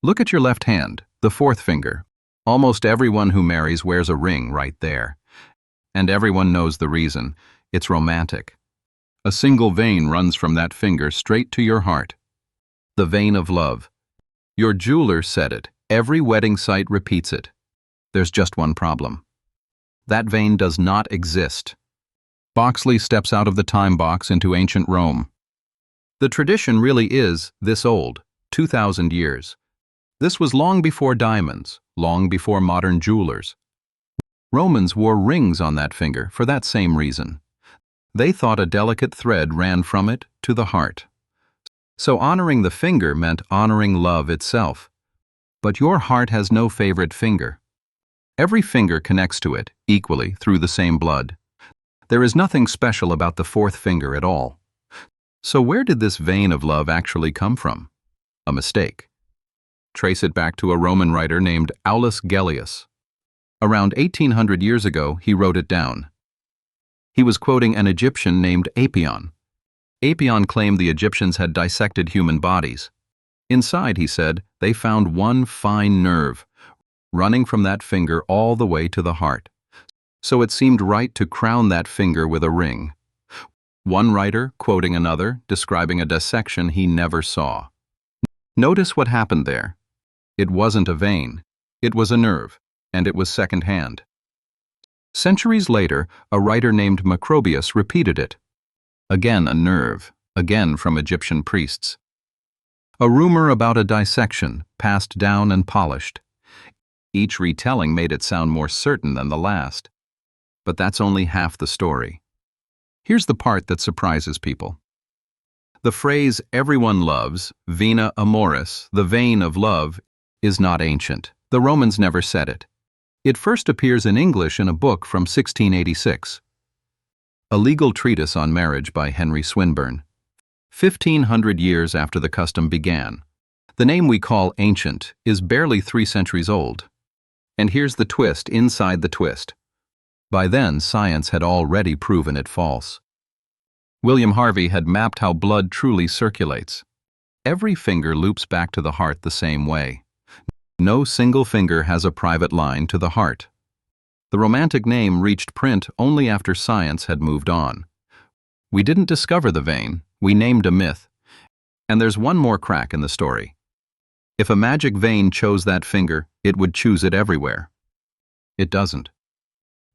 Look at your left hand, the fourth finger. Almost everyone who marries wears a ring right there. And everyone knows the reason. It's romantic. A single vein runs from that finger straight to your heart. The vein of love. Your jeweler said it. Every wedding site repeats it. There's just one problem. That vein does not exist. Boxley steps out of the time box into ancient Rome. The tradition really is this old, 2,000 years. This was long before diamonds, long before modern jewelers. Romans wore rings on that finger for that same reason. They thought a delicate thread ran from it to the heart. So honoring the finger meant honoring love itself. But your heart has no favorite finger. Every finger connects to it, equally, through the same blood. There is nothing special about the fourth finger at all. So where did this vein of love actually come from? A mistake. Trace it back to a Roman writer named Aulus Gellius. Around 1800 years ago, he wrote it down. He was quoting an Egyptian named Apion. Apion claimed the Egyptians had dissected human bodies. Inside, he said, they found one fine nerve, running from that finger all the way to the heart. So it seemed right to crown that finger with a ring. One writer, quoting another, describing a dissection he never saw. Notice what happened there. It wasn't a vein, it was a nerve, and it was secondhand. Centuries later, a writer named Macrobius repeated it. Again a nerve, again from Egyptian priests. A rumor about a dissection, passed down and polished. Each retelling made it sound more certain than the last. But that's only half the story. Here's the part that surprises people. The phrase everyone loves, vena amoris, the vein of love, is not ancient. The Romans never said it. It first appears in English in a book from 1686. A legal treatise on marriage by Henry Swinburne. 1,500 years after the custom began. The name we call ancient is barely 3 centuries old. And here's the twist inside the twist. By then, science had already proven it false. William Harvey had mapped how blood truly circulates. Every finger loops back to the heart the same way. No single finger has a private line to the heart. The romantic name reached print only after science had moved on. We didn't discover the vein, we named a myth. And there's one more crack in the story. If a magic vein chose that finger, it would choose it everywhere. It doesn't.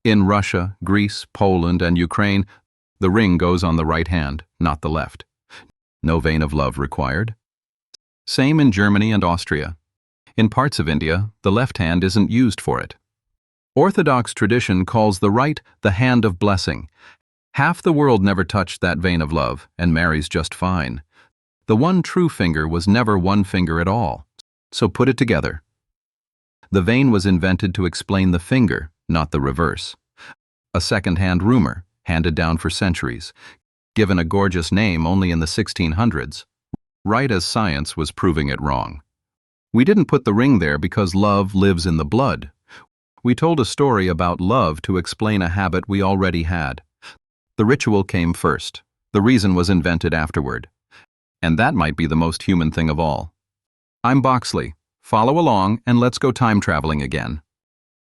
In Russia, Greece, Poland, and Ukraine, the ring goes on the right hand, not the left. No vein of love required. Same in Germany and Austria. In parts of India, the left hand isn't used for it. Orthodox tradition calls the right the hand of blessing. Half the world never touched that vein of love and marries just fine. The one true finger was never one finger at all. So put it together. The vein was invented to explain the finger, not the reverse. A second-hand rumor, handed down for centuries, given a gorgeous name only in the 1600s, right as science was proving it wrong. We didn't put the ring there because love lives in the blood. We told a story about love to explain a habit we already had. The ritual came first. The reason was invented afterward. And that might be the most human thing of all. I'm Boxley. Follow along and let's go time traveling again.